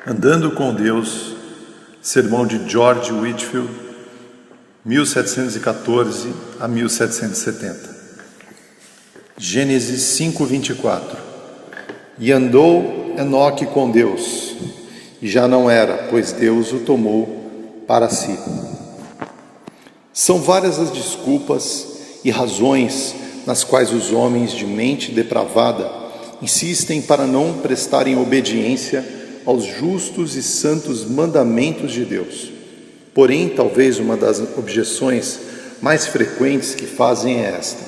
Andando com Deus, sermão de George Whitefield, 1714 a 1770. Gênesis 5:24. E andou Enoque com Deus, e já não era, pois Deus o tomou para si. São várias as desculpas e razões nas quais os homens de mente depravada insistem para não prestarem obediência aos justos e santos mandamentos de Deus. Porém, talvez uma das objeções mais frequentes que fazem é esta: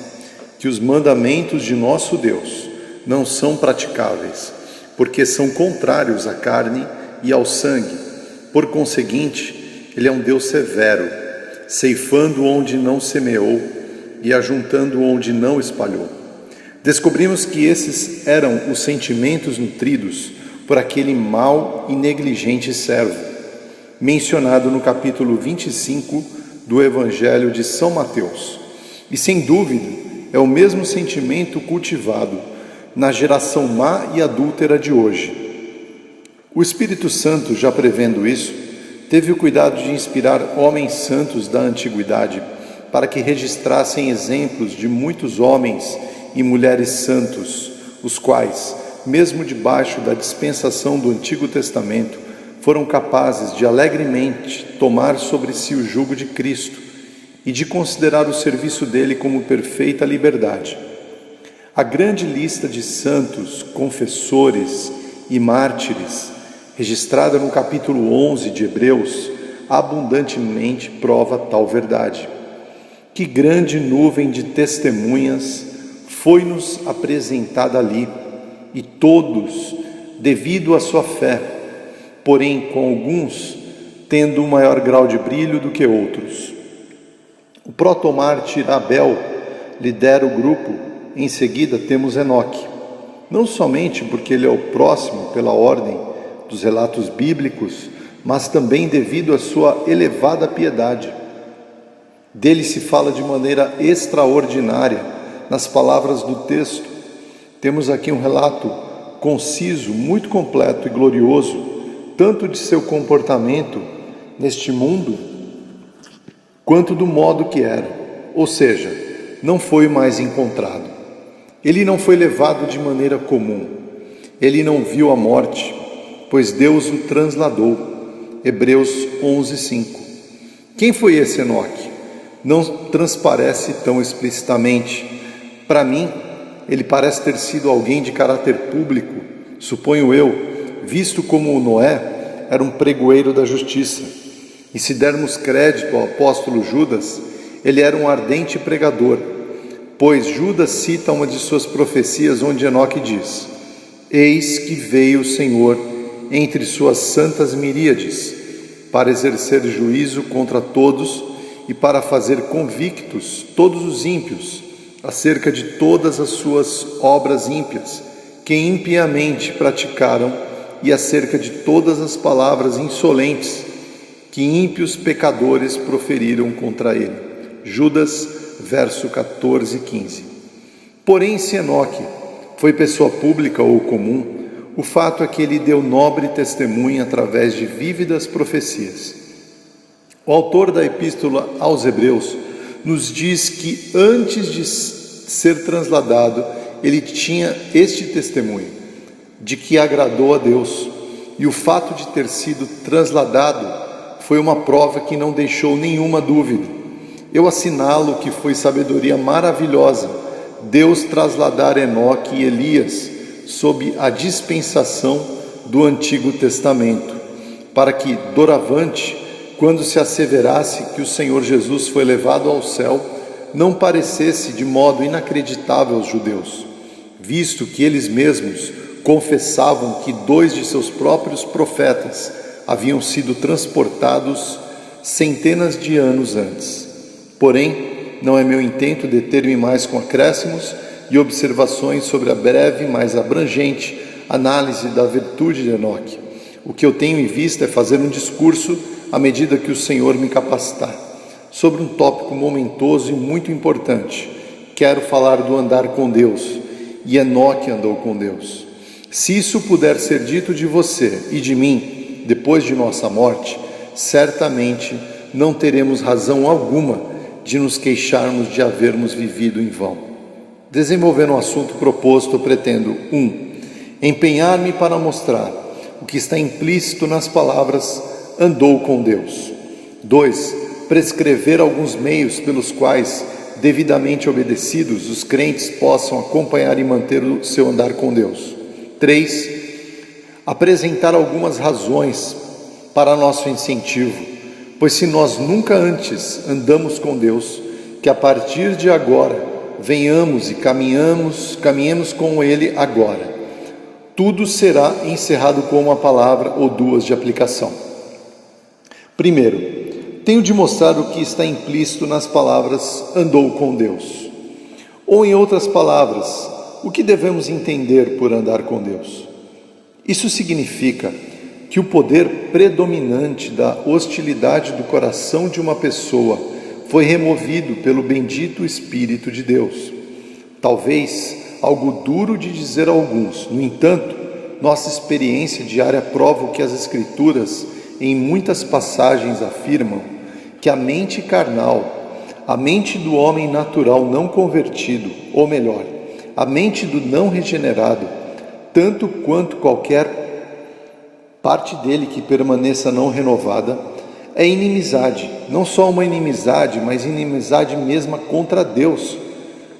que os mandamentos de nosso Deus não são praticáveis, porque são contrários à carne e ao sangue. Por conseguinte, Ele é um Deus severo, ceifando onde não semeou e ajuntando onde não espalhou. Descobrimos que esses eram os sentimentos nutridos por aquele mau e negligente servo, mencionado no capítulo 25 do Evangelho de São Mateus. E sem dúvida é o mesmo sentimento cultivado na geração má e adúltera de hoje. O Espírito Santo, já prevendo isso, teve o cuidado de inspirar homens santos da antiguidade para que registrassem exemplos de muitos homens e mulheres santos, os quais, mesmo debaixo da dispensação do Antigo Testamento, foram capazes de alegremente tomar sobre si o jugo de Cristo e de considerar o serviço dele como perfeita liberdade. A grande lista de santos, confessores e mártires, registrada no capítulo 11 de Hebreus, abundantemente prova tal verdade. Que grande nuvem de testemunhas foi-nos apresentada ali, e todos, devido à sua fé, porém com alguns tendo um maior grau de brilho do que outros. O protomártir Abel lidera o grupo. Em seguida temos Enoque, não somente porque ele é o próximo pela ordem dos relatos bíblicos, mas também devido à sua elevada piedade. Dele se fala de maneira extraordinária nas palavras do texto. Temos aqui um relato conciso, muito completo e glorioso, tanto de seu comportamento neste mundo, quanto do modo que era, ou seja, não foi mais encontrado. Ele não foi levado de maneira comum, ele não viu a morte, pois Deus o transladou. Hebreus 11:5. Quem foi esse Enoque? Não transparece tão explicitamente. Para mim, ele parece ter sido alguém de caráter público, suponho eu, visto como Noé era um pregoeiro da justiça. E se dermos crédito ao apóstolo Judas, ele era um ardente pregador, pois Judas cita uma de suas profecias onde Enoque diz: eis que veio o Senhor entre suas santas miríades, para exercer juízo contra todos e para fazer convictos todos os ímpios, acerca de todas as suas obras ímpias, que impiamente praticaram, e acerca de todas as palavras insolentes que ímpios pecadores proferiram contra ele. Judas, verso 14 e 15. Porém, se Enoque foi pessoa pública ou comum, o fato é que ele deu nobre testemunho através de vívidas profecias. O autor da Epístola aos Hebreus nos diz que antes de ser transladado, ele tinha este testemunho, de que agradou a Deus, e o fato de ter sido transladado foi uma prova que não deixou nenhuma dúvida. Eu assinalo que foi sabedoria maravilhosa Deus trasladar Enoque e Elias sob a dispensação do Antigo Testamento, para que, doravante, quando se asseverasse que o Senhor Jesus foi levado ao céu, não parecesse de modo inacreditável aos judeus, visto que eles mesmos confessavam que 2 de seus próprios profetas haviam sido transportados centenas de anos antes. Porém, não é meu intento deter-me mais com acréscimos e observações sobre a breve, mas abrangente análise da virtude de Enoque. O que eu tenho em vista é fazer um discurso à medida que o Senhor me capacitar, sobre um tópico momentoso e muito importante. Quero falar do andar com Deus, e Enoque andou com Deus. Se isso puder ser dito de você e de mim, depois de nossa morte, certamente não teremos razão alguma de nos queixarmos de havermos vivido em vão. Desenvolvendo o assunto proposto, eu pretendo 1. Empenhar-me para mostrar o que está implícito nas palavras andou com Deus. 2. Prescrever alguns meios pelos quais, devidamente obedecidos, os crentes possam acompanhar e manter o seu andar com Deus. 3. Apresentar algumas razões para nosso incentivo, pois se nós nunca antes andamos com Deus, que a partir de agora venhamos e caminhemos com Ele agora. Tudo será encerrado com uma palavra ou duas de aplicação. Primeiro, tenho de mostrar o que está implícito nas palavras andou com Deus. Ou em outras palavras, o que devemos entender por andar com Deus. Isso significa que o poder predominante da hostilidade do coração de uma pessoa foi removido pelo bendito Espírito de Deus. Talvez algo duro de dizer a alguns, no entanto, nossa experiência diária prova que as Escrituras, em muitas passagens, afirmam que a mente carnal, a mente do homem natural não convertido, ou melhor, a mente do não regenerado, tanto quanto qualquer parte dele que permaneça não renovada, é inimizade, não só uma inimizade, mas inimizade mesma contra Deus,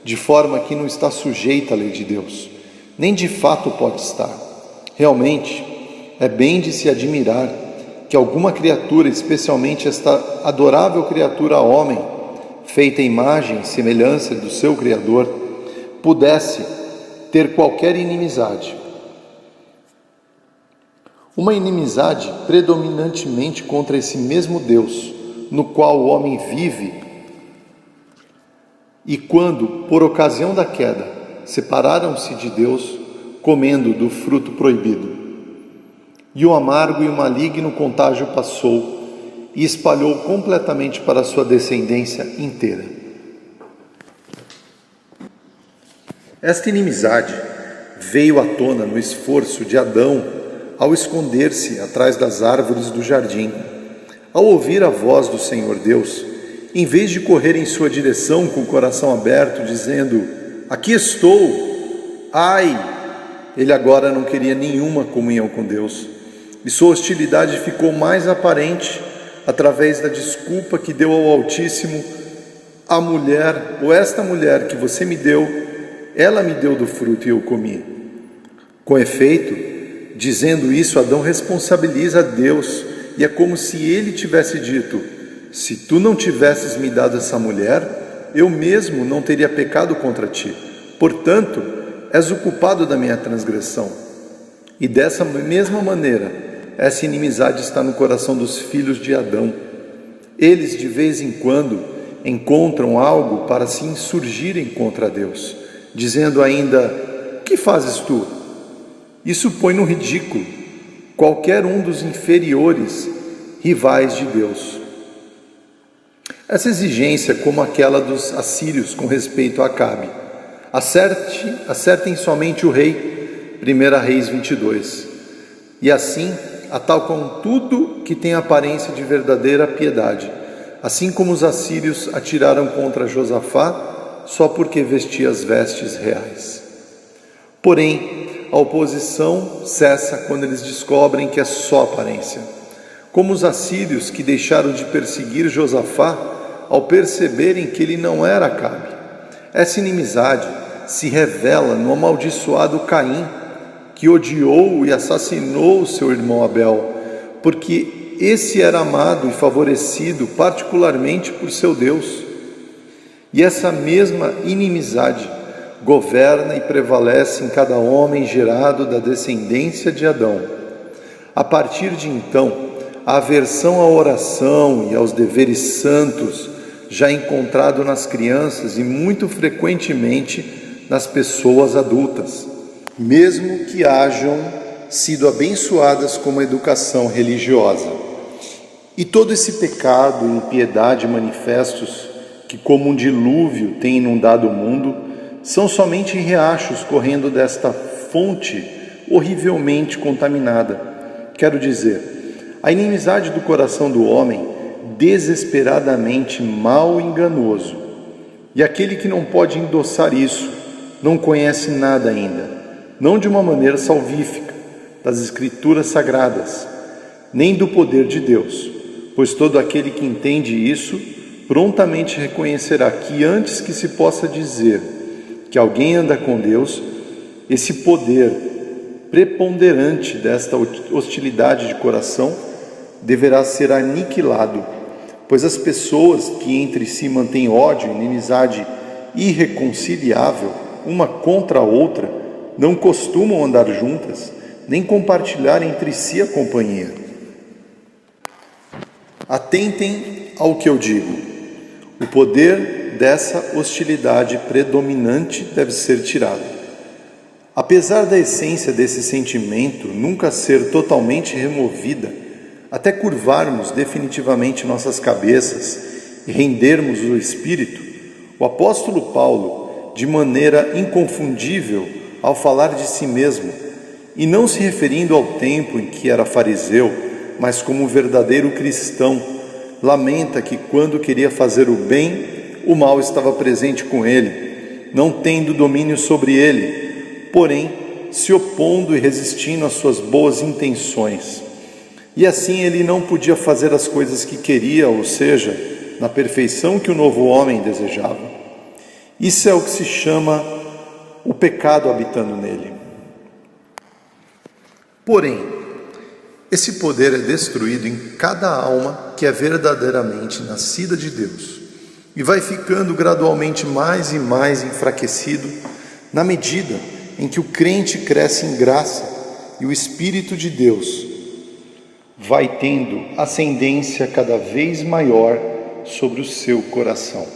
de forma que não está sujeita à lei de Deus, nem de fato pode estar. Realmente, é bem de se admirar que alguma criatura, especialmente esta adorável criatura homem, feita à imagem e semelhança do seu Criador, pudesse ter qualquer inimizade. Uma inimizade predominantemente contra esse mesmo Deus, no qual o homem vive, e quando, por ocasião da queda, separaram-se de Deus, comendo do fruto proibido. E o amargo e o maligno contágio passou e espalhou completamente para a sua descendência inteira. Esta inimizade veio à tona no esforço de Adão ao esconder-se atrás das árvores do jardim. Ao ouvir a voz do Senhor Deus, em vez de correr em sua direção com o coração aberto, dizendo: aqui estou, ai! Ele agora não queria nenhuma comunhão com Deus, e sua hostilidade ficou mais aparente através da desculpa que deu ao Altíssimo: a mulher, ou esta mulher que você me deu, ela me deu do fruto e eu comi. Com efeito, dizendo isso, Adão responsabiliza a Deus, e é como se ele tivesse dito: se tu não tivesses me dado essa mulher, eu mesmo não teria pecado contra ti. Portanto, és o culpado da minha transgressão. E dessa mesma maneira, essa inimizade está no coração dos filhos de Adão. Eles, de vez em quando, encontram algo para se insurgirem contra Deus, dizendo ainda: o que fazes tu? Isso põe no ridículo qualquer um dos inferiores rivais de Deus. Essa exigência, como aquela dos assírios com respeito a Acabe: acertem somente o rei, 1 Reis 22. E assim, atacam tudo que tem aparência de verdadeira piedade, assim como os assírios atiraram contra Josafá, só porque vestia as vestes reais. Porém, a oposição cessa quando eles descobrem que é só aparência. Como os assírios que deixaram de perseguir Josafá ao perceberem que ele não era Acabe. Essa inimizade se revela no amaldiçoado Caim, que odiou e assassinou seu irmão Abel, porque esse era amado e favorecido particularmente por seu Deus. E essa mesma inimizade governa e prevalece em cada homem gerado da descendência de Adão. A partir de então, a aversão à oração e aos deveres santos, já encontrado nas crianças e muito frequentemente nas pessoas adultas, mesmo que hajam sido abençoadas com uma educação religiosa. E todo esse pecado e impiedade manifestos, que como um dilúvio tem inundado o mundo, são somente riachos correndo desta fonte horrivelmente contaminada. Quero dizer, A inimizade do coração do homem, desesperadamente mal enganoso. E aquele que não pode endossar isso, não conhece nada ainda, não de uma maneira salvífica, das Escrituras Sagradas, nem do poder de Deus, pois todo aquele que entende isso, prontamente reconhecerá que antes que se possa dizer que alguém anda com Deus, esse poder preponderante desta hostilidade de coração deverá ser aniquilado, pois as pessoas que entre si mantêm ódio e inimizade irreconciliável uma contra a outra não costumam andar juntas, nem compartilhar entre si a companhia. Atentem ao que eu digo. O poder dessa hostilidade predominante deve ser tirado. Apesar da essência desse sentimento nunca ser totalmente removida, até curvarmos definitivamente nossas cabeças e rendermos o espírito, o apóstolo Paulo, de maneira inconfundível ao falar de si mesmo, e não se referindo ao tempo em que era fariseu, mas como verdadeiro cristão, lamenta que quando queria fazer o bem, o mal estava presente com ele, não tendo domínio sobre ele, porém se opondo e resistindo às suas boas intenções. E assim ele não podia fazer as coisas que queria, ou seja, na perfeição que o novo homem desejava. Isso é o que se chama o pecado habitando nele. Porém, esse poder é destruído em cada alma que é verdadeiramente nascida de Deus e vai ficando gradualmente mais e mais enfraquecido na medida em que o crente cresce em graça e o Espírito de Deus vai tendo ascendência cada vez maior sobre o seu coração.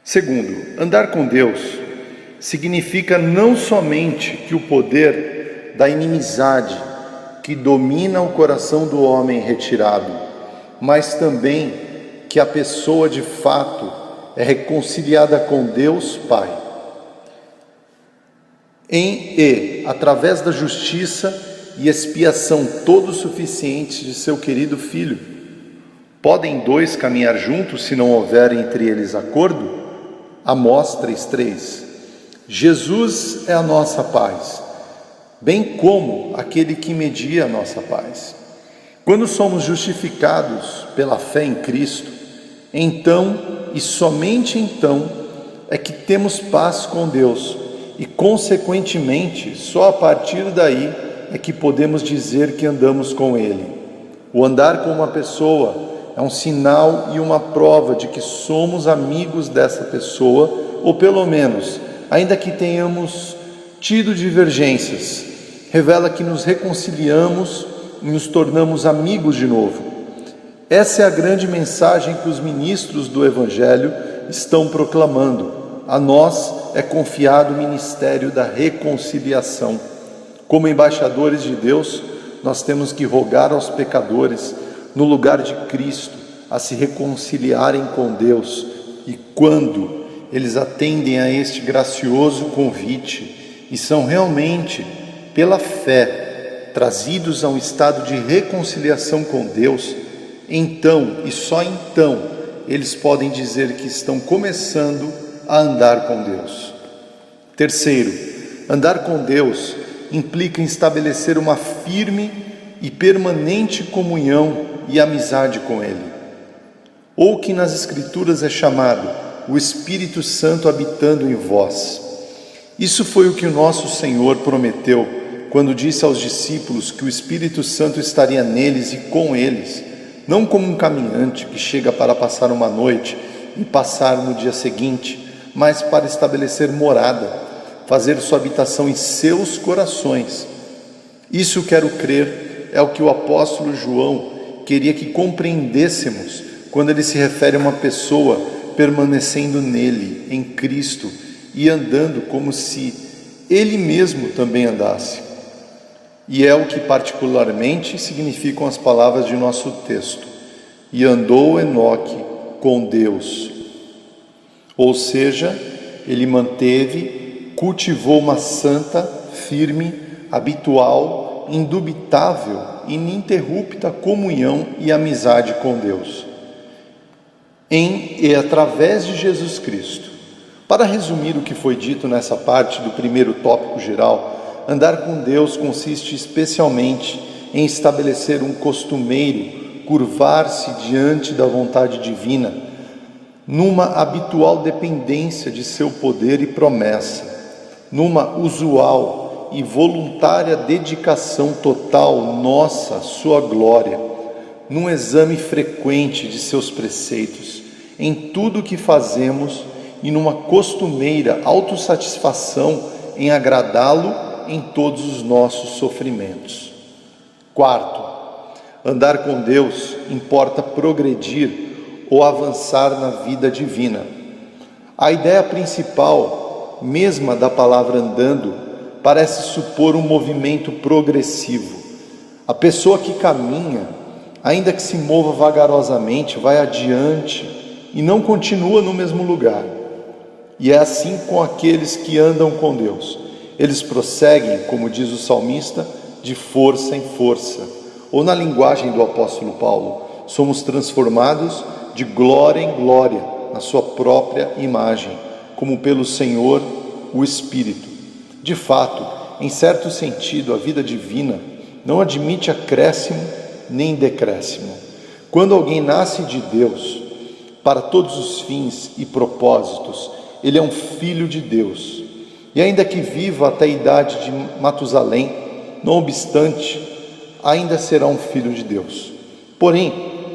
Segundo, andar com Deus significa não somente que o poder da inimizade que domina o coração do homem é retirado, mas também que a pessoa de fato é reconciliada com Deus Pai. Através da justiça e expiação todos suficientes de seu querido Filho. Podem dois caminhar juntos se não houver entre eles acordo? Amós 3:3. Jesus é a nossa paz, bem como aquele que media a nossa paz. Quando somos justificados pela fé em Cristo, então e somente então é que temos paz com Deus e, consequentemente, só a partir daí é que podemos dizer que andamos com Ele. O andar com uma pessoa é um sinal e uma prova de que somos amigos dessa pessoa, ou pelo menos, ainda que tenhamos tido divergências, revela que nos reconciliamos e nos tornamos amigos de novo. Essa é a grande mensagem que os ministros do Evangelho estão proclamando. A nós é confiado o ministério da reconciliação. Como embaixadores de Deus, nós temos que rogar aos pecadores, no lugar de Cristo, a se reconciliarem com Deus. E quando eles atendem a este gracioso convite e são realmente, pela fé, trazidos a um estado de reconciliação com Deus, então, e só então, eles podem dizer que estão começando a andar com Deus. Terceiro, andar com Deus implica em estabelecer uma firme e permanente comunhão e amizade com Ele, ou que nas Escrituras é chamado o Espírito Santo habitando em vós. Isso foi o que o nosso Senhor prometeu quando disse aos discípulos que o Espírito Santo estaria neles e com eles, não como um caminhante que chega para passar uma noite e passar no dia seguinte, mas para estabelecer morada, fazer sua habitação em seus corações. Isso quero crer é o que o apóstolo João queria que compreendêssemos quando ele se refere a uma pessoa permanecendo nele, em Cristo, e andando como se ele mesmo também andasse. E é o que particularmente significam as palavras de nosso texto: e andou Enoque com Deus. Ou seja, ele cultivou uma santa, firme, habitual indubitável e ininterrupta comunhão e amizade com Deus, em e através de Jesus Cristo. Para resumir o que foi dito nessa parte do primeiro tópico geral, andar com Deus consiste especialmente em estabelecer um costumeiro, curvar-se diante da vontade divina, numa habitual dependência de seu poder e promessa, numa usual e voluntária dedicação total nossa à sua glória, num exame frequente de seus preceitos, em tudo o que fazemos e numa costumeira autossatisfação em agradá-lo em todos os nossos sofrimentos. Quarto, andar com Deus importa progredir ou avançar na vida divina. A ideia principal, mesma da palavra andando, parece supor um movimento progressivo. A pessoa que caminha, ainda que se mova vagarosamente, vai adiante e não continua no mesmo lugar. E é assim com aqueles que andam com Deus. Eles prosseguem, como diz o salmista, de força em força. Ou na linguagem do apóstolo Paulo, somos transformados de glória em glória, na sua própria imagem, como pelo Senhor, o Espírito. De fato, em certo sentido, a vida divina não admite acréscimo nem decréscimo. Quando alguém nasce de Deus, para todos os fins e propósitos, ele é um filho de Deus. E ainda que viva até a idade de Matusalém, não obstante, ainda será um filho de Deus. Porém,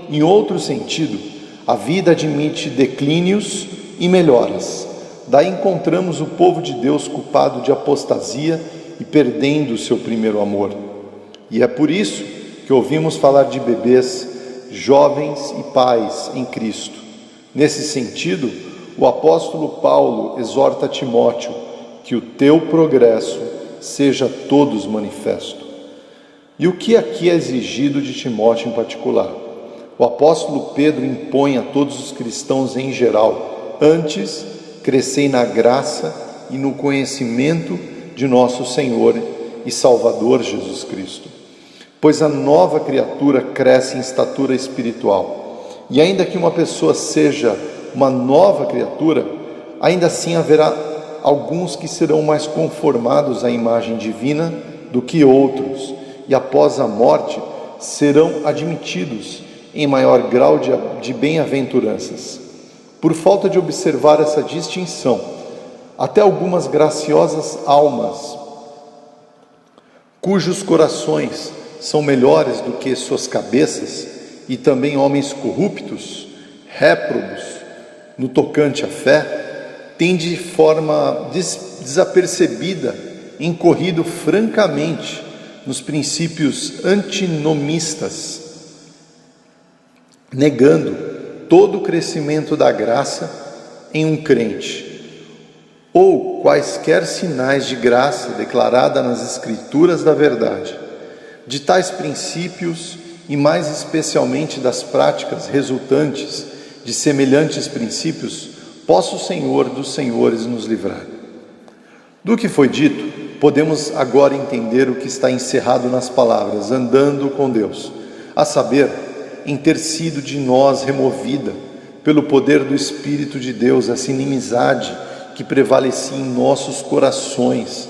em outro sentido, a vida admite declínios e melhoras. Daí encontramos o povo de Deus culpado de apostasia e perdendo o seu primeiro amor. E é por isso que ouvimos falar de bebês, jovens e pais em Cristo. Nesse sentido, o apóstolo Paulo exorta Timóteo que o teu progresso seja a todos manifesto. E o que aqui é exigido de Timóteo em particular? O apóstolo Pedro impõe a todos os cristãos em geral: antes, crescei na graça e no conhecimento de nosso Senhor e Salvador Jesus Cristo. Pois a nova criatura cresce em estatura espiritual. E ainda que uma pessoa seja uma nova criatura, ainda assim haverá alguns que serão mais conformados à imagem divina do que outros, e após a morte serão admitidos em maior grau de bem-aventuranças. Por falta de observar essa distinção, até algumas graciosas almas, cujos corações são melhores do que suas cabeças, e também homens corruptos, réprobos, no tocante à fé, têm de forma desapercebida incorrido francamente nos princípios antinomistas, negando todo o crescimento da graça em um crente, ou quaisquer sinais de graça declarada nas Escrituras da verdade. De tais princípios, e mais especialmente das práticas resultantes de semelhantes princípios, possa o Senhor dos Senhores nos livrar. Do que foi dito, podemos agora entender o que está encerrado nas palavras andando com Deus, a saber, em ter sido de nós removida pelo poder do Espírito de Deus essa inimizade que prevalecia em nossos corações,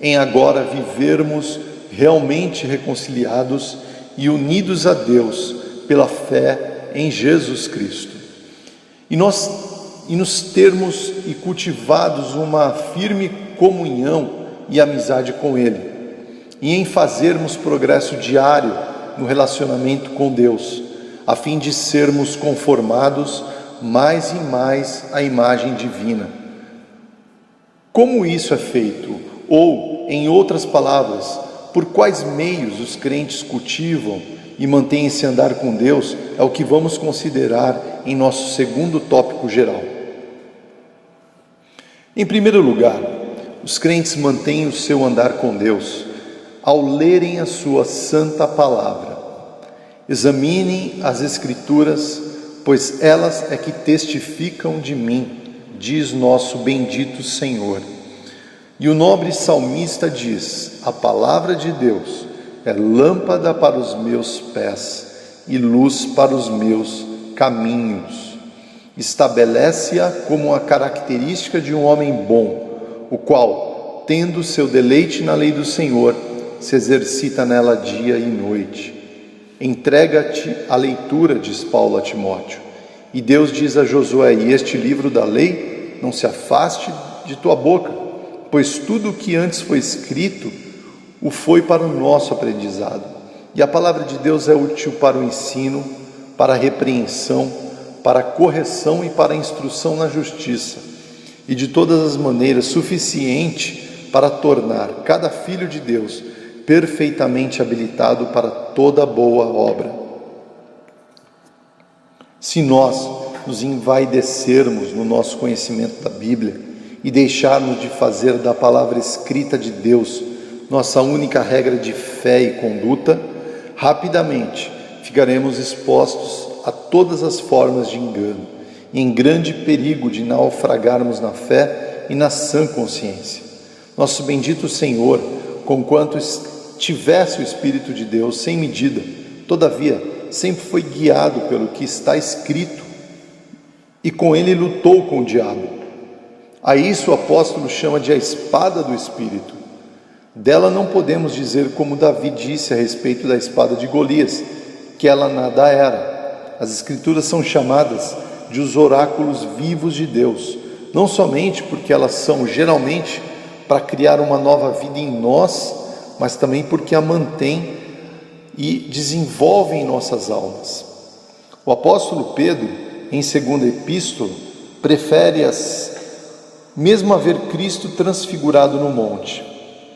em agora vivermos realmente reconciliados e unidos a Deus pela fé em Jesus Cristo. E nos termos e cultivados uma firme comunhão e amizade com Ele, e em fazermos progresso diário no relacionamento com Deus, a fim de sermos conformados mais e mais à imagem divina. Como isso é feito? Ou, em outras palavras, por quais meios os crentes cultivam e mantêm esse andar com Deus, é o que vamos considerar em nosso segundo tópico geral. Em primeiro lugar, os crentes mantêm o seu andar com Deus ao lerem a sua santa palavra. Examinem as Escrituras, pois elas é que testificam de mim, diz nosso bendito Senhor. E o nobre salmista diz: a palavra de Deus é lâmpada para os meus pés e luz para os meus caminhos. Estabelece-a como uma característica de um homem bom, o qual, tendo seu deleite na lei do Senhor, se exercita nela dia e noite. Entrega-te à leitura, diz Paulo a Timóteo. E Deus diz a Josué: e este livro da lei não se afaste de tua boca, pois tudo o que antes foi escrito o foi para o nosso aprendizado. E a palavra de Deus é útil para o ensino, para a repreensão, para a correção e para a instrução na justiça, e de todas as maneiras suficiente para tornar cada filho de Deus perfeitamente habilitado para toda boa obra. Se nós nos envaidecermos no nosso conhecimento da Bíblia e deixarmos de fazer da palavra escrita de Deus nossa única regra de fé e conduta, rapidamente ficaremos expostos a todas as formas de engano e em grande perigo de naufragarmos na fé e na sã consciência. Nosso bendito Senhor, conquanto tivesse o Espírito de Deus sem medida, todavia sempre foi guiado pelo que está escrito e com ele lutou com o diabo. A isso o apóstolo chama de a espada do Espírito. Dela não podemos dizer como Davi disse a respeito da espada de Golias, que ela nada era. As Escrituras são chamadas de os oráculos vivos de Deus, não somente porque elas são geralmente para criar uma nova vida em nós, mas também porque a mantém e desenvolve em nossas almas. O apóstolo Pedro, em 2ª epístola, prefere-as, mesmo haver Cristo transfigurado no monte.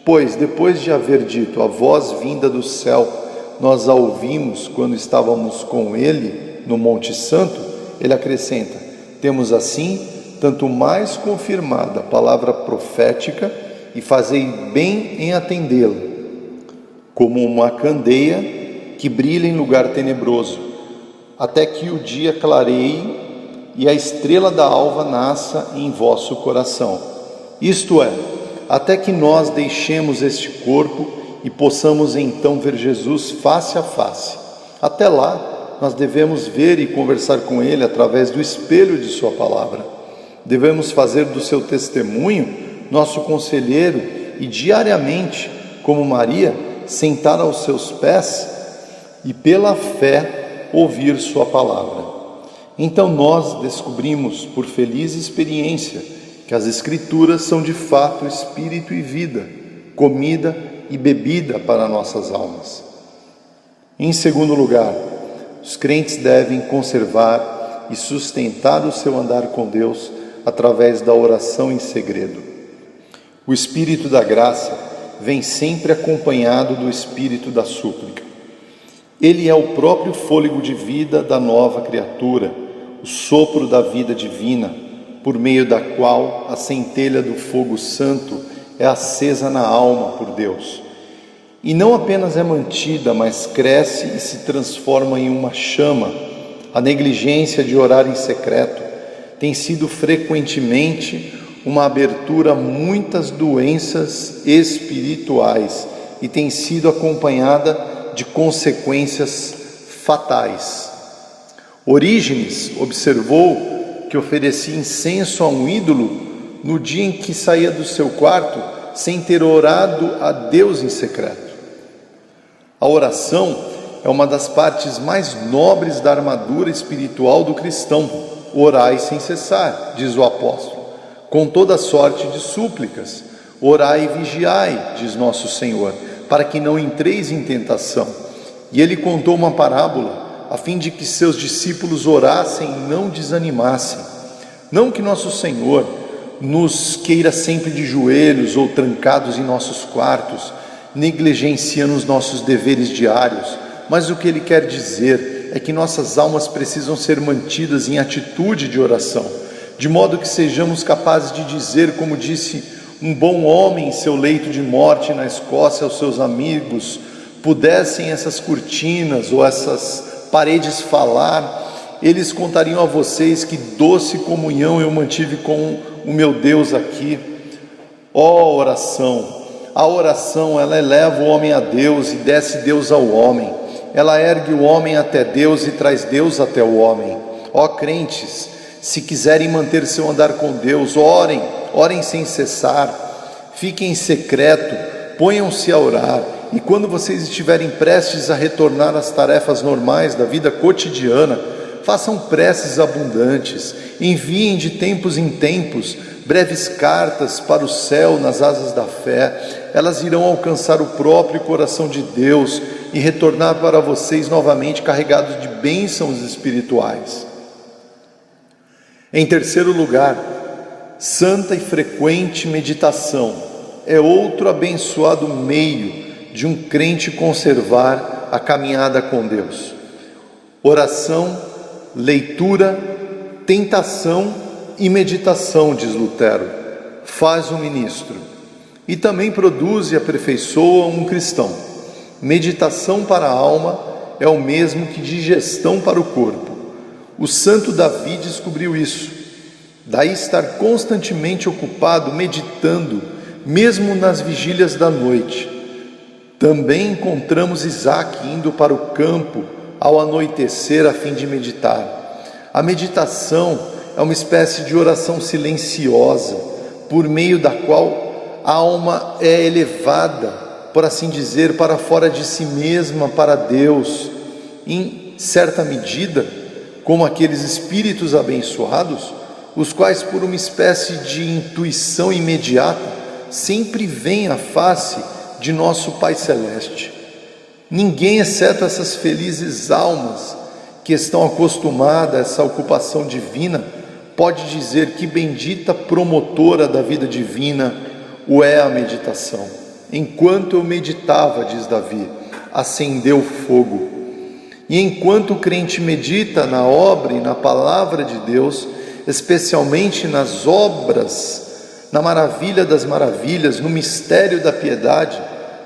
Pois, depois de haver dito, a voz vinda do céu, nós a ouvimos quando estávamos com ele no Monte Santo, ele acrescenta: temos assim tanto mais confirmada a palavra profética, e fazei bem em atendê-la, como uma candeia que brilha em lugar tenebroso, até que o dia clareie e a estrela da alva nasça em vosso coração. Isto é, até que nós deixemos este corpo e possamos então ver Jesus face a face. Até lá, nós devemos ver e conversar com Ele através do espelho de Sua palavra. Devemos fazer do seu testemunho nosso conselheiro e diariamente, como Maria, sentar aos seus pés e pela fé ouvir Sua palavra. Então nós descobrimos, por feliz experiência, que as Escrituras são de fato espírito e vida, comida e bebida para nossas almas. Em segundo lugar, os crentes devem conservar e sustentar o seu andar com Deus através da oração em segredo. O Espírito da graça vem sempre acompanhado do Espírito da súplica. Ele é o próprio fôlego de vida da nova criatura, o sopro da vida divina, por meio da qual a centelha do fogo santo é acesa na alma por Deus. E não apenas é mantida, mas cresce e se transforma em uma chama. A negligência de orar em secreto tem sido frequentemente uma abertura a muitas doenças espirituais e tem sido acompanhada de consequências fatais. Orígenes observou que oferecia incenso a um ídolo no dia em que saía do seu quarto sem ter orado a Deus em secreto. A oração é uma das partes mais nobres da armadura espiritual do cristão. Orai sem cessar, diz o apóstolo, com toda sorte de súplicas. Orai e vigiai, diz nosso Senhor, para que não entreis em tentação. E ele contou uma parábola, a fim de que seus discípulos orassem e não desanimassem. Não que nosso Senhor nos queira sempre de joelhos ou trancados em nossos quartos, negligenciando os nossos deveres diários, mas o que ele quer dizer é que nossas almas precisam ser mantidas em atitude de oração, de modo que sejamos capazes de dizer, como disse um bom homem em seu leito de morte na Escócia aos seus amigos: pudessem essas cortinas ou essas paredes falar, eles contariam a vocês que doce comunhão eu mantive com o meu Deus aqui. Ó oração, A oração, ela eleva o homem a Deus e desce Deus ao homem. Ela ergue o homem até Deus e traz Deus até o homem. Ó crentes, se quiserem manter seu andar com Deus, orem sem cessar, fiquem em secreto, ponham-se a orar, e quando vocês estiverem prestes a retornar às tarefas normais da vida cotidiana, façam preces abundantes, enviem de tempos em tempos breves cartas para o céu nas asas da fé. Elas irão alcançar o próprio coração de Deus e retornar para vocês novamente carregados de bênçãos espirituais. Em terceiro lugar, santa e frequente meditação é outro abençoado meio de um crente conservar a caminhada com Deus. Oração, leitura, tentação e meditação, diz Lutero, faz um ministro, e também produz e aperfeiçoa um cristão. Meditação para a alma é o mesmo que digestão para o corpo. O santo Davi descobriu isso. Daí estar constantemente ocupado meditando, mesmo nas vigílias da noite. Também encontramos Isaac indo para o campo ao anoitecer a fim de meditar. A meditação é uma espécie de oração silenciosa, por meio da qual a alma é elevada, por assim dizer, para fora de si mesma, para Deus. Em certa medida, como aqueles espíritos abençoados, os quais, por uma espécie de intuição imediata, sempre veem a face de nosso Pai Celeste. Ninguém, exceto essas felizes almas que estão acostumadas a essa ocupação divina, pode dizer que bendita promotora da vida divina o é a meditação. Enquanto eu meditava, diz Davi, acendeu o fogo. E enquanto o crente medita na obra e na palavra de Deus, especialmente nas obras, na maravilha das maravilhas, no mistério da piedade,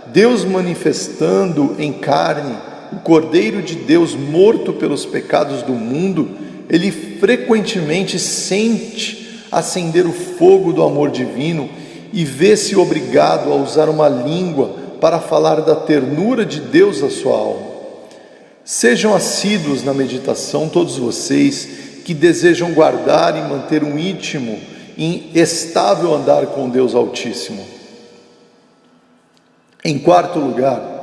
Deus manifestando em carne, o Cordeiro de Deus morto pelos pecados do mundo, ele frequentemente sente acender o fogo do amor divino e vê-se obrigado a usar uma língua para falar da ternura de Deus à sua alma. Sejam assíduos na meditação todos vocês que desejam guardar e manter um íntimo e estável andar com Deus Altíssimo. Em quarto lugar,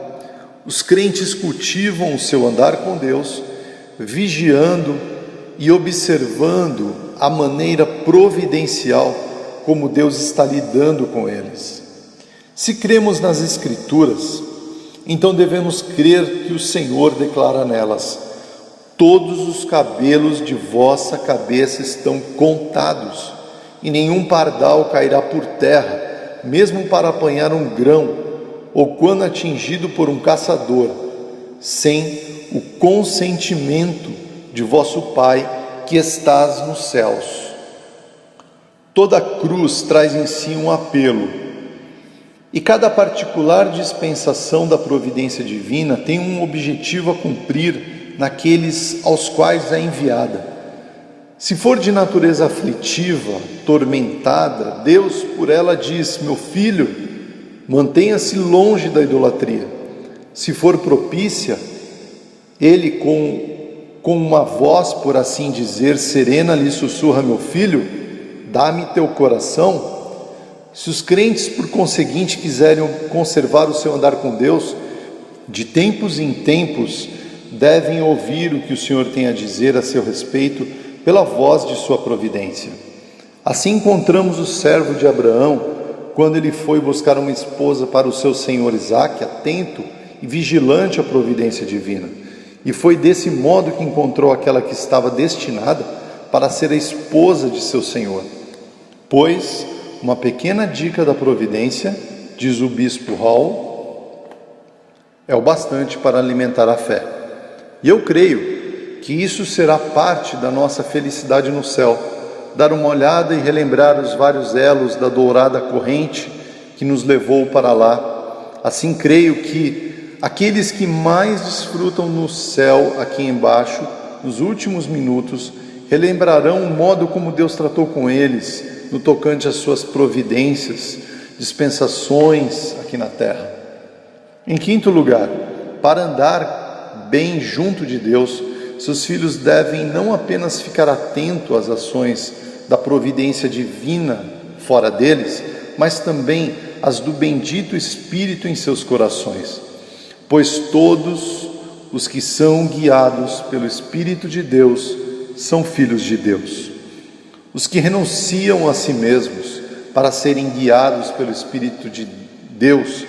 os crentes cultivam o seu andar com Deus, vigiando e observando a maneira providencial como Deus está lidando com eles. Se cremos nas Escrituras, então devemos crer que o Senhor declara nelas: todos os cabelos de vossa cabeça estão contados, e nenhum pardal cairá por terra, mesmo para apanhar um grão, ou quando atingido por um caçador, sem o consentimento de vosso Pai que estás nos céus. Toda cruz traz em si um apelo, e cada particular dispensação da providência divina tem um objetivo a cumprir naqueles aos quais é enviada. Se for de natureza aflitiva, tormentada, Deus por ela diz: meu filho, mantenha-se longe da idolatria. Se for propícia, Ele com uma voz, por assim dizer, serena lhe sussurra: meu filho, dá-me teu coração. Se os crentes, por conseguinte, quiserem conservar o seu andar com Deus, de tempos em tempos devem ouvir o que o Senhor tem a dizer a seu respeito pela voz de sua providência. Assim encontramos o servo de Abraão, quando ele foi buscar uma esposa para o seu senhor Isaque, atento e vigilante à providência divina. E foi desse modo que encontrou aquela que estava destinada para ser a esposa de seu senhor. Pois uma pequena dica da providência, diz o bispo Hall, é o bastante para alimentar a fé. E eu creio que isso será parte da nossa felicidade no céu, dar uma olhada e relembrar os vários elos da dourada corrente que nos levou para lá. Assim creio que aqueles que mais desfrutam no céu aqui embaixo, nos últimos minutos, relembrarão o modo como Deus tratou com eles, no tocante às suas providências, dispensações aqui na terra. Em quinto lugar, para andar bem junto de Deus, seus filhos devem não apenas ficar atentos às ações da providência divina fora deles, mas também as do bendito Espírito em seus corações. Pois todos os que são guiados pelo Espírito de Deus são filhos de Deus. Os que renunciam a si mesmos para serem guiados pelo Espírito de Deus,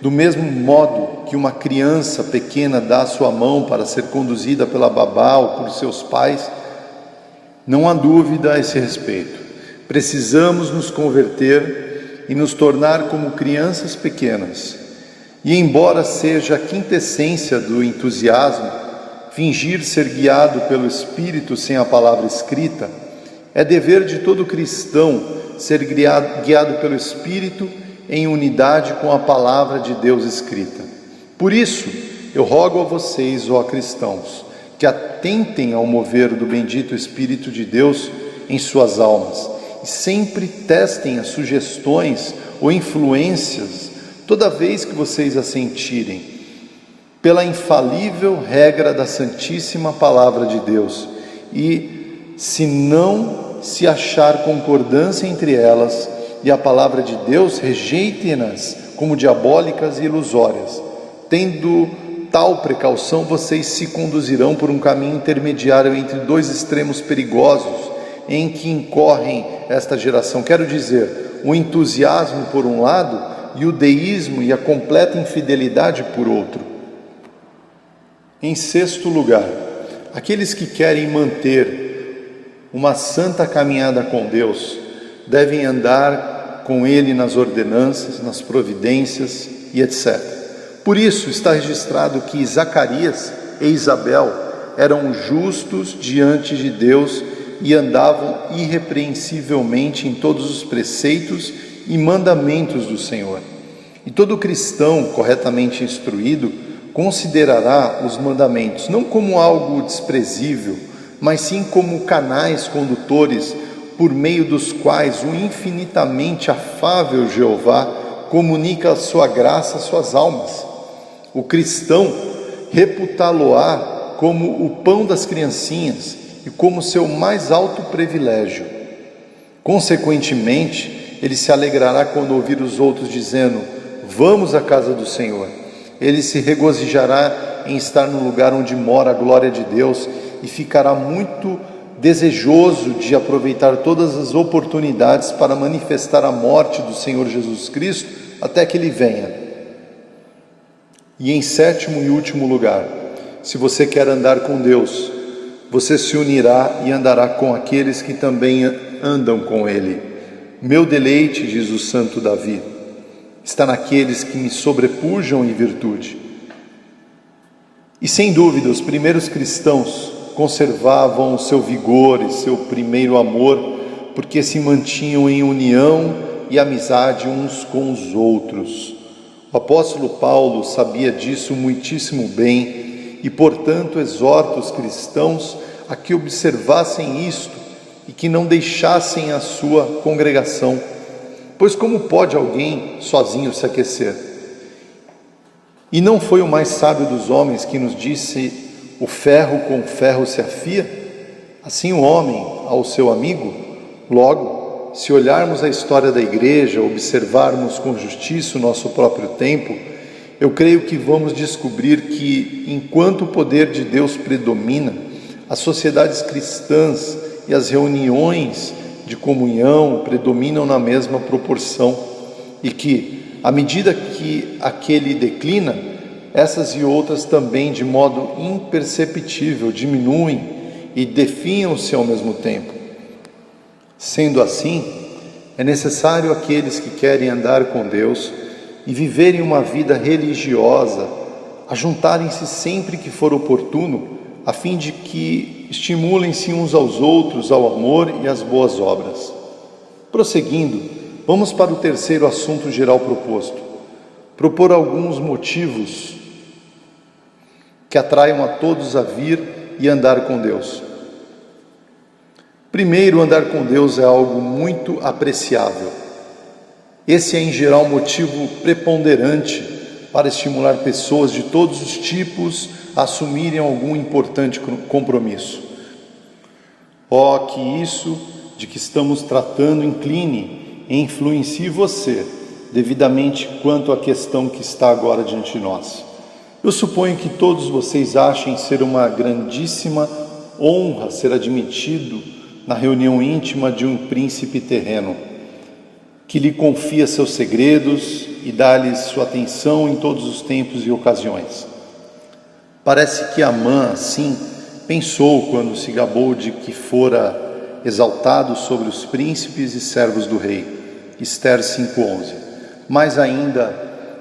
do mesmo modo que uma criança pequena dá a sua mão para ser conduzida pela babá ou por seus pais, não há dúvida a esse respeito. Precisamos nos converter e nos tornar como crianças pequenas. E embora seja a quintessência do entusiasmo, fingir ser guiado pelo Espírito sem a palavra escrita, é dever de todo cristão ser guiado pelo Espírito em unidade com a palavra de Deus escrita. Por isso, eu rogo a vocês, ó cristãos, que atentem ao mover do bendito Espírito de Deus em suas almas e sempre testem as sugestões ou influências toda vez que vocês a sentirem, pela infalível regra da Santíssima Palavra de Deus, e se não se achar concordância entre elas e a Palavra de Deus, rejeitem-nas como diabólicas e ilusórias. Tendo tal precaução, vocês se conduzirão por um caminho intermediário entre dois extremos perigosos em que incorrem esta geração. Quero dizer, o entusiasmo por um lado e o deísmo e a completa infidelidade por outro. Em sexto lugar, aqueles que querem manter uma santa caminhada com Deus devem andar com Ele nas ordenanças, nas providências e etc. Por isso está registrado que Zacarias e Isabel eram justos diante de Deus e andavam irrepreensivelmente em todos os preceitos e mandamentos do Senhor. E todo cristão corretamente instruído considerará os mandamentos não como algo desprezível, mas sim como canais condutores por meio dos quais o infinitamente afável Jeová comunica a sua graça às suas almas. O cristão reputá-lo-á como o pão das criancinhas e como seu mais alto privilégio. Consequentemente, ele se alegrará quando ouvir os outros dizendo: vamos à casa do Senhor. Ele se regozijará em estar no lugar onde mora a glória de Deus e ficará muito desejoso de aproveitar todas as oportunidades para manifestar a morte do Senhor Jesus Cristo até que Ele venha. E em sétimo e último lugar, se você quer andar com Deus, você se unirá e andará com aqueles que também andam com Ele. Meu deleite, diz o santo Davi, está naqueles que me sobrepujam em virtude. E sem dúvida, os primeiros cristãos conservavam o seu vigor e seu primeiro amor, porque se mantinham em união e amizade uns com os outros. O apóstolo Paulo sabia disso muitíssimo bem e, portanto, exorta os cristãos a que observassem isto e que não deixassem a sua congregação. Pois como pode alguém sozinho se aquecer? E não foi o mais sábio dos homens que nos disse: o ferro com o ferro se afia? Assim o homem ao seu amigo. Logo, se olharmos a história da igreja, observarmos com justiça o nosso próprio tempo, eu creio que vamos descobrir que, enquanto o poder de Deus predomina, as sociedades cristãs e as reuniões de comunhão predominam na mesma proporção, e que, à medida que aquele declina, essas e outras também, de modo imperceptível, diminuem e definham-se ao mesmo tempo. Sendo assim, é necessário aqueles que querem andar com Deus e viverem uma vida religiosa ajuntarem-se sempre que for oportuno, a fim de que estimulem-se uns aos outros ao amor e às boas obras. Prosseguindo, vamos para o terceiro assunto geral proposto: propor alguns motivos que atraiam a todos a vir e andar com Deus. Primeiro, andar com Deus é algo muito apreciável. Esse é, em geral, motivo preponderante para estimular pessoas de todos os tipos a assumirem algum importante compromisso. Que isso de que estamos tratando incline e influencie você devidamente quanto à questão que está agora diante de nós. Eu suponho que todos vocês achem ser uma grandíssima honra ser admitido na reunião íntima de um príncipe terreno, que lhe confia seus segredos e dá-lhes sua atenção em todos os tempos e ocasiões. Parece que Amã, assim, pensou quando se gabou de que fora exaltado sobre os príncipes e servos do rei. Esther 5:11. Mais ainda,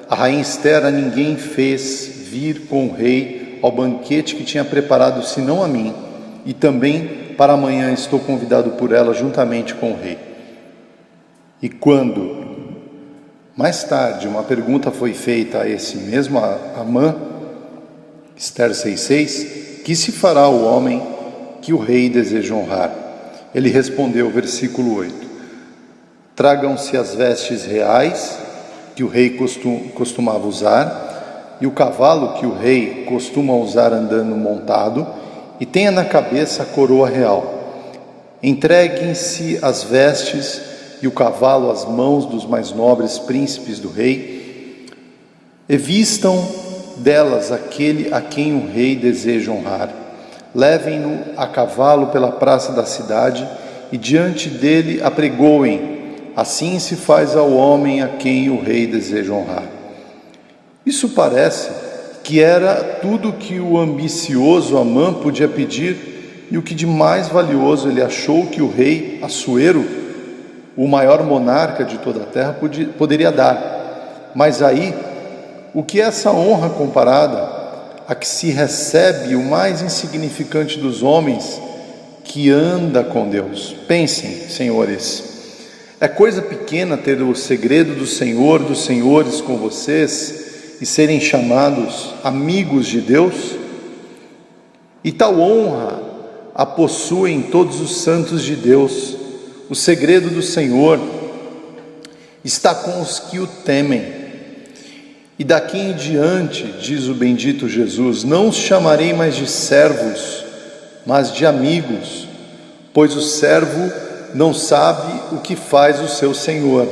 a rainha Esther a ninguém fez vir com o rei ao banquete que tinha preparado, senão a mim, e também para amanhã estou convidado por ela juntamente com o rei. E quando, mais tarde, uma pergunta foi feita a esse mesmo Amã, Esther 6:6, que se fará o homem que o rei deseja honrar? Ele respondeu, versículo 8, tragam-se as vestes reais que o rei costumava usar, e o cavalo que o rei costuma usar andando montado, e tenha na cabeça a coroa real. Entreguem-se as vestes e o cavalo às mãos dos mais nobres príncipes do rei, e vistam delas aquele a quem o rei deseja honrar. Levem-no a cavalo pela praça da cidade e diante dele apregoem. Assim se faz ao homem a quem o rei deseja honrar. Isso parece que era tudo que o ambicioso Amã podia pedir e o que de mais valioso ele achou que o rei Assuero, o maior monarca de toda a terra, poderia dar. Mas aí, o que é essa honra comparada a que se recebe o mais insignificante dos homens que anda com Deus? Pensem, senhores, é coisa pequena ter o segredo do Senhor, dos senhores com vocês e serem chamados amigos de Deus? E tal honra a possuem todos os santos de Deus. O segredo do Senhor está com os que o temem. E daqui em diante, diz o bendito Jesus, não os chamarei mais de servos, mas de amigos, pois o servo não sabe o que faz o seu Senhor.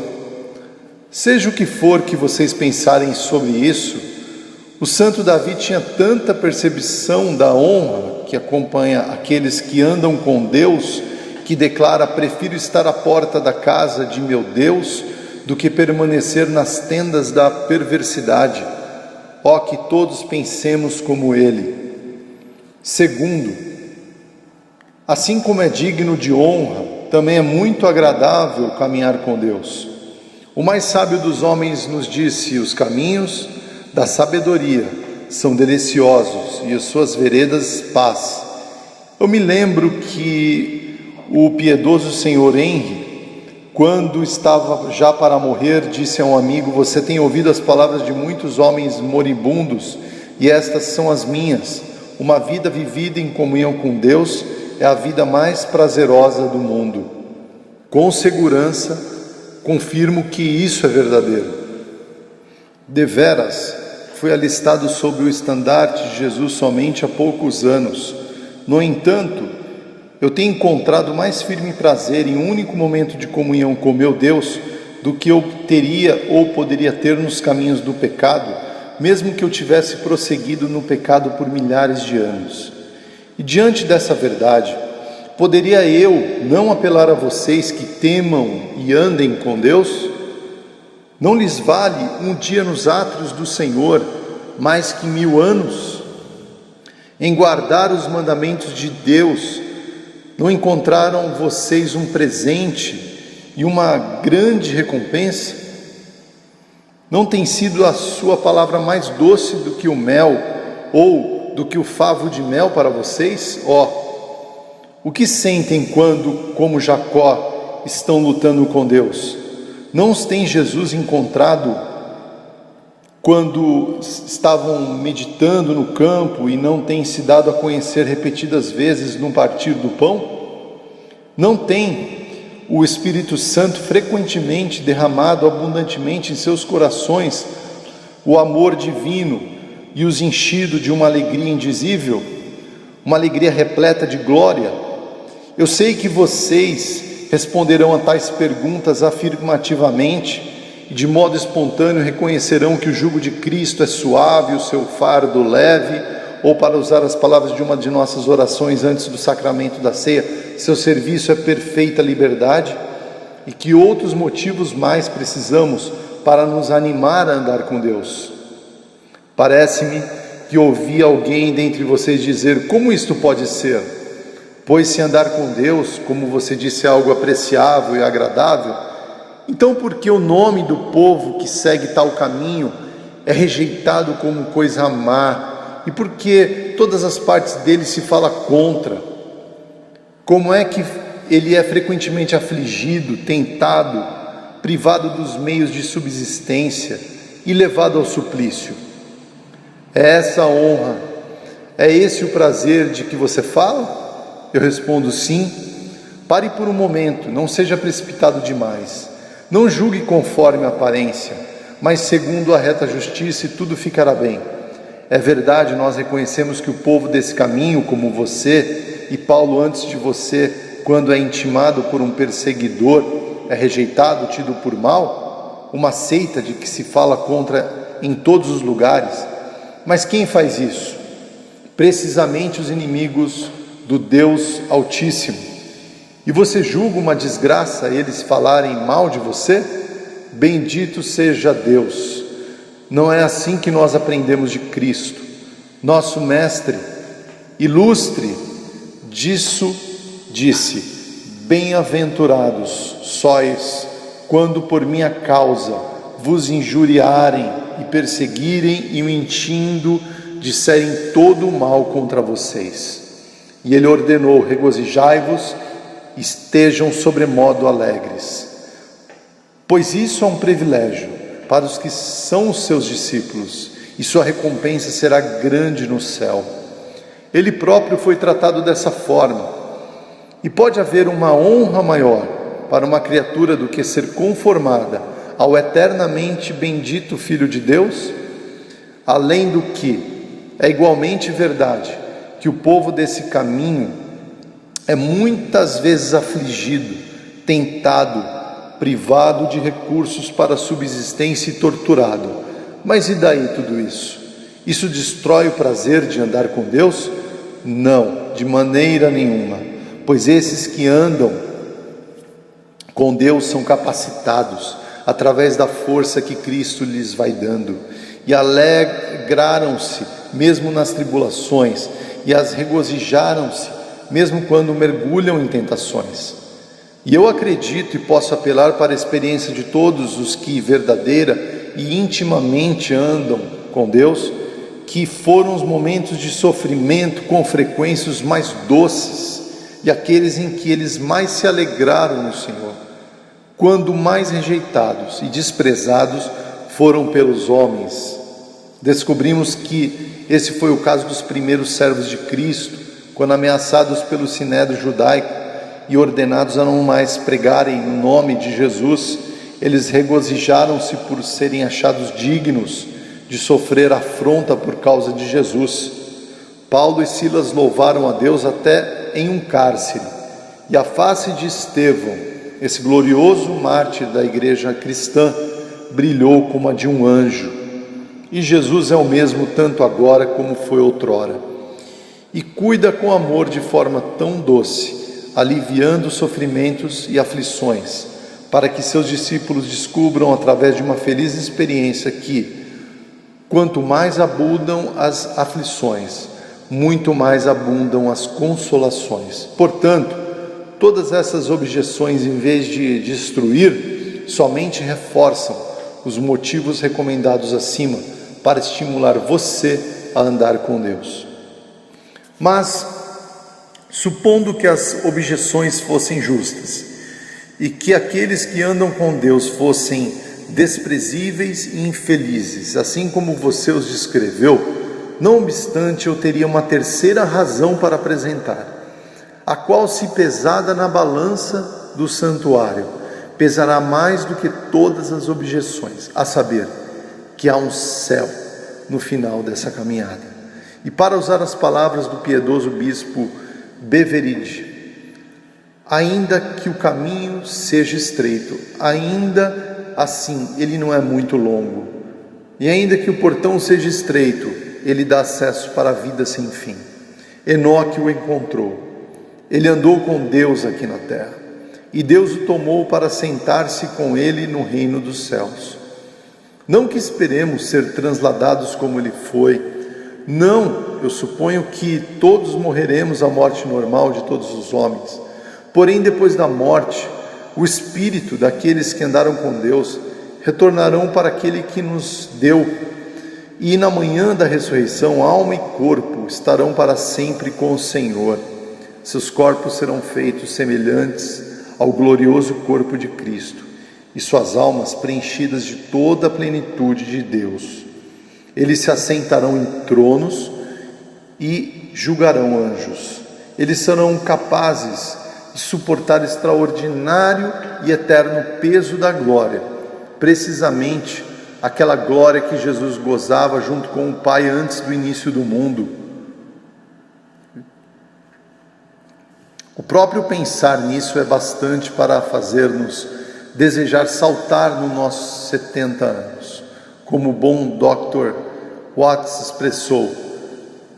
Seja o que for que vocês pensarem sobre isso, o santo Davi tinha tanta percepção da honra que acompanha aqueles que andam com Deus, que declara: prefiro estar à porta da casa de meu Deus do que permanecer nas tendas da perversidade. Que todos pensemos como ele. Segundo, assim como é digno de honra, também é muito agradável caminhar com Deus. O mais sábio dos homens nos disse: os caminhos da sabedoria são deliciosos e as suas veredas paz. Eu me lembro que o piedoso senhor Henry, quando estava já para morrer, disse a um amigo: você tem ouvido as palavras de muitos homens moribundos, e estas são as minhas. Uma vida vivida em comunhão com Deus é a vida mais prazerosa do mundo. Com segurança, confirmo que isso é verdadeiro. Deveras, fui alistado sob o estandarte de Jesus somente há poucos anos. No entanto, eu tenho encontrado mais firme prazer em um único momento de comunhão com meu Deus do que eu teria ou poderia ter nos caminhos do pecado, mesmo que eu tivesse prosseguido no pecado por milhares de anos. E diante dessa verdade, poderia eu não apelar a vocês que temam e andem com Deus? Não lhes vale um dia nos átrios do Senhor mais que 1000 anos? Em guardar os mandamentos de Deus, não encontraram vocês um presente e uma grande recompensa? Não tem sido a sua palavra mais doce do que o mel, ou do que o favo de mel para vocês? O que sentem quando, como Jacó, estão lutando com Deus? Não os tem Jesus encontrado quando estavam meditando no campo e não tem se dado a conhecer repetidas vezes no partir do pão? Não tem o Espírito Santo frequentemente derramado abundantemente em seus corações o amor divino e os enchido de uma alegria indizível, uma alegria repleta de glória? Eu sei que vocês responderão a tais perguntas afirmativamente e de modo espontâneo reconhecerão que o jugo de Cristo é suave, o seu fardo leve, ou, para usar as palavras de uma de nossas orações antes do sacramento da ceia, seu serviço é perfeita liberdade, e que outros motivos mais precisamos para nos animar a andar com Deus. Parece-me que ouvi alguém dentre vocês dizer: como isto pode ser? Pois se andar com Deus, como você disse, é algo apreciável e agradável, então por que o nome do povo que segue tal caminho é rejeitado como coisa má? E por que todas as partes dele se fala contra? Como é que ele é frequentemente afligido, tentado, privado dos meios de subsistência e levado ao suplício? É essa a honra, é esse o prazer de que você fala? Eu respondo: sim. Pare por um momento, não seja precipitado demais, não julgue conforme a aparência, mas segundo a reta justiça, e tudo ficará bem. É verdade, nós reconhecemos que o povo desse caminho, como você e Paulo antes de você, quando é intimado por um perseguidor, é rejeitado, tido por mal, uma seita de que se fala contra em todos os lugares. Mas quem faz isso? Precisamente os inimigos do Deus Altíssimo. E você julga uma desgraça eles falarem mal de você? Bendito seja Deus! Não é assim que nós aprendemos de Cristo. Nosso mestre ilustre disso disse: bem-aventurados sois quando por minha causa vos injuriarem e perseguirem e mentindo disserem todo o mal contra vocês. E ele ordenou: regozijai-vos, estejam sobremodo alegres, pois isso é um privilégio para os que são os seus discípulos, e sua recompensa será grande no céu. Ele próprio foi tratado dessa forma, e pode haver uma honra maior para uma criatura do que ser conformada ao eternamente bendito Filho de Deus? Além do que, é igualmente verdade que o povo desse caminho é muitas vezes afligido, tentado, privado de recursos para a subsistência e torturado. Mas e daí tudo isso? Isso destrói o prazer de andar com Deus? Não, de maneira nenhuma, pois esses que andam com Deus são capacitados através da força que Cristo lhes vai dando, e alegraram-se mesmo nas tribulações, e as regozijaram-se mesmo quando mergulham em tentações. E eu acredito e posso apelar para a experiência de todos os que verdadeira e intimamente andam com Deus, que foram os momentos de sofrimento com frequência os mais doces, e aqueles em que eles mais se alegraram no Senhor, quando mais rejeitados e desprezados foram pelos homens. Descobrimos que esse foi o caso dos primeiros servos de Cristo, quando ameaçados pelo sinédrio judaico e ordenados a não mais pregarem no nome de Jesus, eles regozijaram-se por serem achados dignos de sofrer afronta por causa de Jesus. Paulo e Silas louvaram a Deus até em um cárcere, e a face de Estevão, esse glorioso mártir da igreja cristã, brilhou como a de um anjo. E Jesus é o mesmo tanto agora como foi outrora, e cuida com amor de forma tão doce, aliviando sofrimentos e aflições, para que seus discípulos descubram através de uma feliz experiência que, quanto mais abundam as aflições, muito mais abundam as consolações. Portanto, todas essas objeções, em vez de destruir, somente reforçam os motivos recomendados acima para estimular você a andar com Deus. Mas, supondo que as objeções fossem justas e que aqueles que andam com Deus fossem desprezíveis e infelizes, assim como você os descreveu, não obstante, eu teria uma terceira razão para apresentar, a qual, se pesada na balança, do santuário pesará mais do que todas as objeções, a saber, que há um céu no final dessa caminhada. E para usar as palavras do piedoso bispo Beveridge, ainda que o caminho seja estreito, ainda assim ele não é muito longo, e ainda que o portão seja estreito, ele dá acesso para a vida sem fim. Enoque o encontrou. Ele andou com Deus aqui na terra, e Deus o tomou para sentar-se com ele no reino dos céus. Não que esperemos ser transladados como ele foi. Não, eu suponho que todos morreremos a morte normal de todos os homens. Porém, depois da morte, o espírito daqueles que andaram com Deus retornarão para aquele que nos deu. E na manhã da ressurreição, alma e corpo estarão para sempre com o Senhor. Seus corpos serão feitos semelhantes ao glorioso corpo de Cristo, e suas almas preenchidas de toda a plenitude de Deus. Eles se assentarão em tronos e julgarão anjos. Eles serão capazes de suportar extraordinário e eterno peso da glória, precisamente aquela glória que Jesus gozava junto com o Pai antes do início do mundo. O próprio pensar nisso é bastante para fazer-nos desejar saltar nos nossos 70 anos, como o bom Dr. Watts expressou,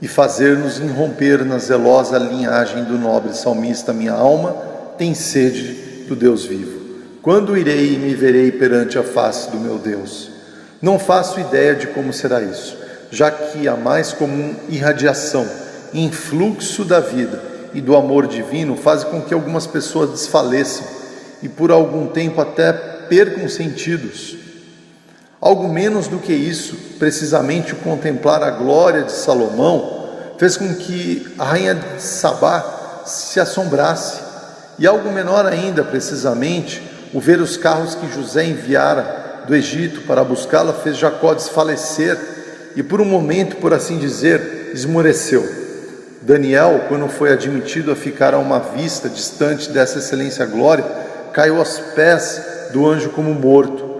e fazer-nos irromper na zelosa linhagem do nobre salmista: minha alma tem sede do Deus vivo. Quando irei e me verei perante a face do meu Deus? Não faço ideia de como será isso, já que a mais comum irradiação, influxo da vida e do amor divino faz com que algumas pessoas desfaleçam e por algum tempo até percam sentidos. Algo menos do que isso, precisamente o contemplar a glória de Salomão fez com que a rainha de Sabá se assombrasse, e algo menor ainda, precisamente, o ver os carros que José enviara do Egito para buscá-la fez Jacó desfalecer e por um momento, por assim dizer, esmoreceu. Daniel, quando foi admitido a ficar a uma vista distante dessa excelência glória, caiu aos pés do anjo como morto.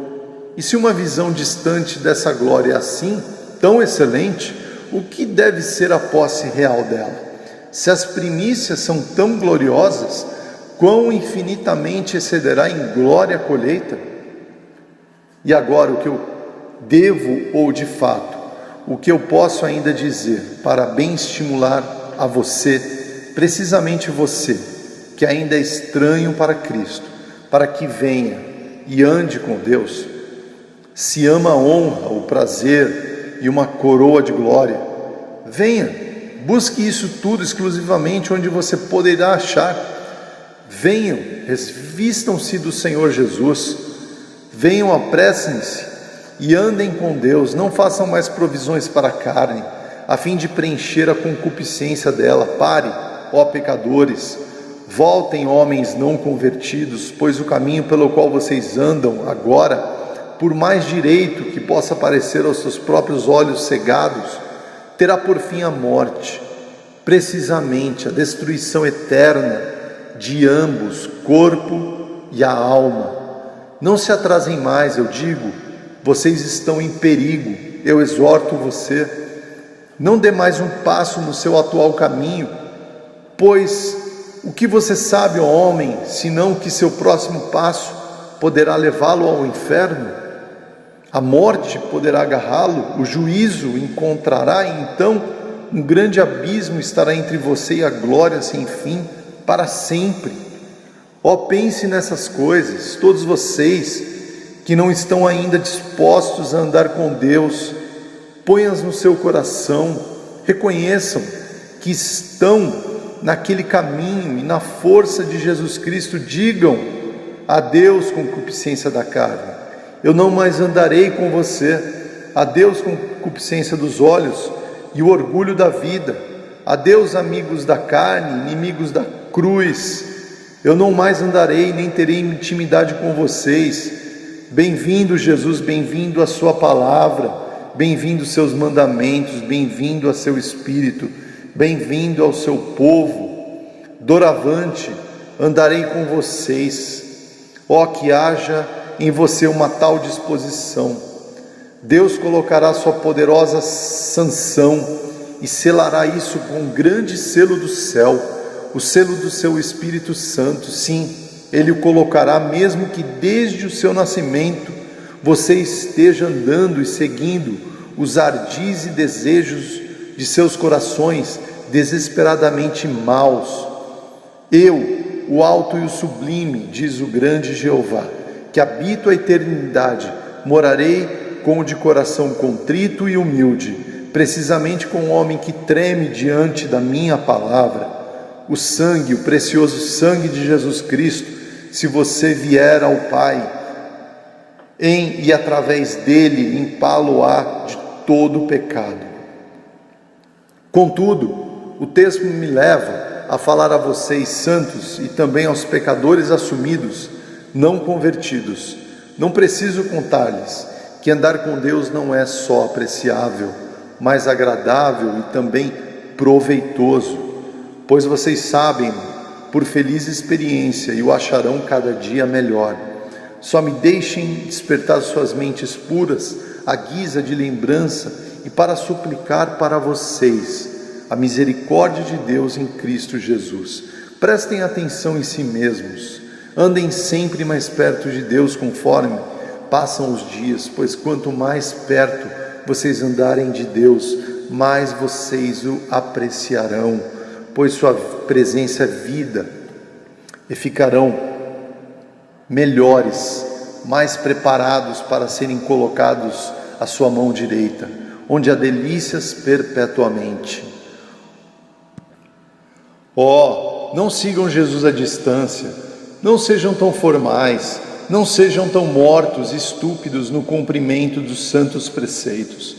E se uma visão distante dessa glória é assim, tão excelente, o que deve ser a posse real dela? Se as primícias são tão gloriosas, quão infinitamente excederá em glória a colheita? E agora, o que eu devo, ou de fato, o que eu posso ainda dizer para bem estimular a você, precisamente você, que ainda é estranho para Cristo, para que venha e ande com Deus? Se ama a honra, o prazer e uma coroa de glória, venha, busque isso tudo exclusivamente onde você poderá achar. Venham, revistam-se do Senhor Jesus, venham, apressem-se e andem com Deus. Não façam mais provisões para a carne, a fim de preencher a concupiscência dela. Pare, ó pecadores, voltem, homens não convertidos, pois o caminho pelo qual vocês andam agora, por mais direito que possa parecer aos seus próprios olhos cegados, terá por fim a morte, precisamente a destruição eterna de ambos, corpo e a alma. Não se atrasem mais, eu digo, vocês estão em perigo. Eu exorto você, não dê mais um passo no seu atual caminho, pois o que você sabe, ó homem, senão que seu próximo passo poderá levá-lo ao inferno? A morte poderá agarrá-lo, o juízo encontrará, e então um grande abismo estará entre você e a glória sem fim, para sempre. Ó, pense nessas coisas, todos vocês que não estão ainda dispostos a andar com Deus, ponham-as no seu coração, reconheçam que estão naquele caminho e na força de Jesus Cristo. Digam adeus concupiscência da carne, eu não mais andarei com você. Adeus concupiscência dos olhos e o orgulho da vida. Adeus amigos da carne, inimigos da cruz, eu não mais andarei nem terei intimidade com vocês. Bem-vindo Jesus, bem-vindo a sua palavra, bem-vindo aos seus mandamentos, bem-vindo a seu Espírito, bem-vindo ao seu povo. Doravante, andarei com vocês. Ó, que haja em você uma tal disposição. Deus colocará sua poderosa sanção e selará isso com um grande selo do céu, o selo do seu Espírito Santo. Sim, Ele o colocará, mesmo que desde o seu nascimento você esteja andando e seguindo os ardis e desejos de seus corações desesperadamente maus. Eu, o alto e o sublime, diz o grande Jeová, que habito a eternidade, morarei com o de coração contrito e humilde, precisamente com o homem que treme diante da minha palavra. O sangue, o precioso sangue de Jesus Cristo, se você vier ao Pai, em e através dele limpá-lo-á de todo o pecado. Contudo, o texto me leva a falar a vocês, santos, e também aos pecadores assumidos, não convertidos. Não preciso contar-lhes que andar com Deus não é só apreciável, mas agradável e também proveitoso, pois vocês sabem, por feliz experiência, e o acharão cada dia melhor. Só me deixem despertar suas mentes puras, à guisa de lembrança, e para suplicar para vocês a misericórdia de Deus em Cristo Jesus. Prestem atenção em si mesmos, andem sempre mais perto de Deus conforme passam os dias, pois quanto mais perto vocês andarem de Deus, mais vocês o apreciarão, pois sua presença é vida, e ficarão melhores, mais preparados para serem colocados à sua mão direita, onde há delícias perpetuamente. Não sigam Jesus à distância, não sejam tão formais, não sejam tão mortos e estúpidos no cumprimento dos santos preceitos.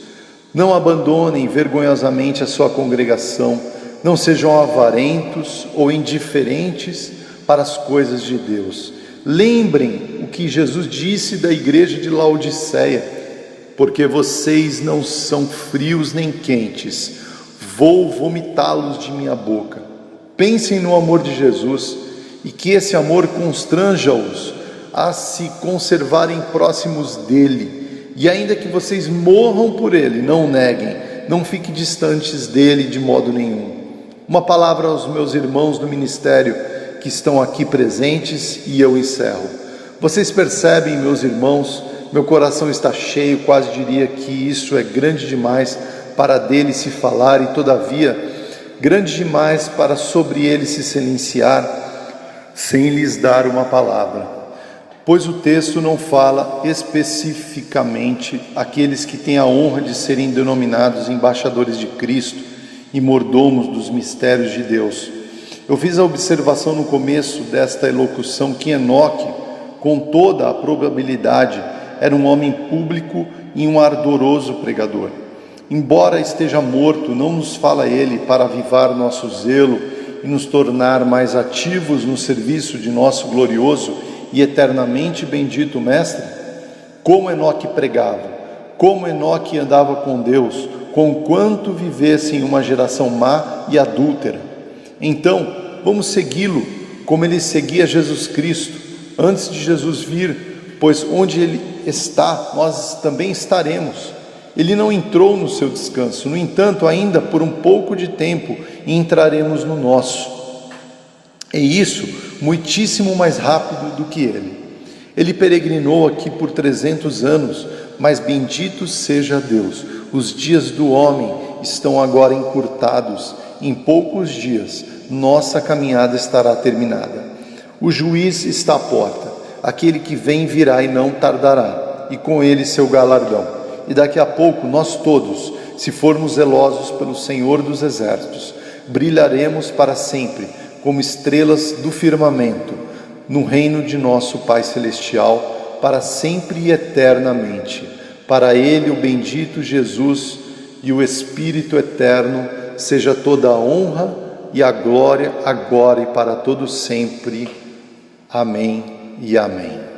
Não abandonem vergonhosamente a sua congregação, não sejam avarentos ou indiferentes para as coisas de Deus. Lembrem o que Jesus disse da igreja de Laodiceia: porque vocês não são frios nem quentes, vou vomitá-los de minha boca. Pensem no amor de Jesus e que esse amor constranja-os a se conservarem próximos dele, e ainda que vocês morram por ele, não o neguem, não fiquem distantes dele de modo nenhum. Uma palavra aos meus irmãos do ministério que estão aqui presentes e eu encerro. Vocês percebem, meus irmãos, meu coração está cheio, quase diria que isso é grande demais para dele se falar, e todavia grande demais para sobre ele se silenciar sem lhes dar uma palavra. Pois o texto não fala especificamente àqueles que têm a honra de serem denominados embaixadores de Cristo e mordomos dos mistérios de Deus. Eu fiz a observação no começo desta elocução que Enoque, com toda a probabilidade, era um homem público e um ardoroso pregador. Embora esteja morto, não nos fala ele para avivar nosso zelo e nos tornar mais ativos no serviço de nosso glorioso e eternamente bendito Mestre? Como Enoque pregava, como Enoque andava com Deus, conquanto vivesse em uma geração má e adúltera. Então, vamos segui-lo como ele seguia Jesus Cristo, antes de Jesus vir, pois onde ele está, nós também estaremos. Ele não entrou no seu descanso, no entanto, ainda por um pouco de tempo, entraremos no nosso. E isso, muitíssimo mais rápido do que ele. Ele peregrinou aqui por 300 anos, mas bendito seja Deus. Os dias do homem estão agora encurtados. Em poucos dias, nossa caminhada estará terminada. O juiz está à porta. Aquele que vem virá e não tardará, e com ele seu galardão. E daqui a pouco, nós todos, se formos zelosos pelo Senhor dos Exércitos, brilharemos para sempre, como estrelas do firmamento, no reino de nosso Pai Celestial, para sempre e eternamente. Para Ele, o bendito Jesus e o Espírito eterno, seja toda a honra e a glória, agora e para todo sempre. Amém e amém.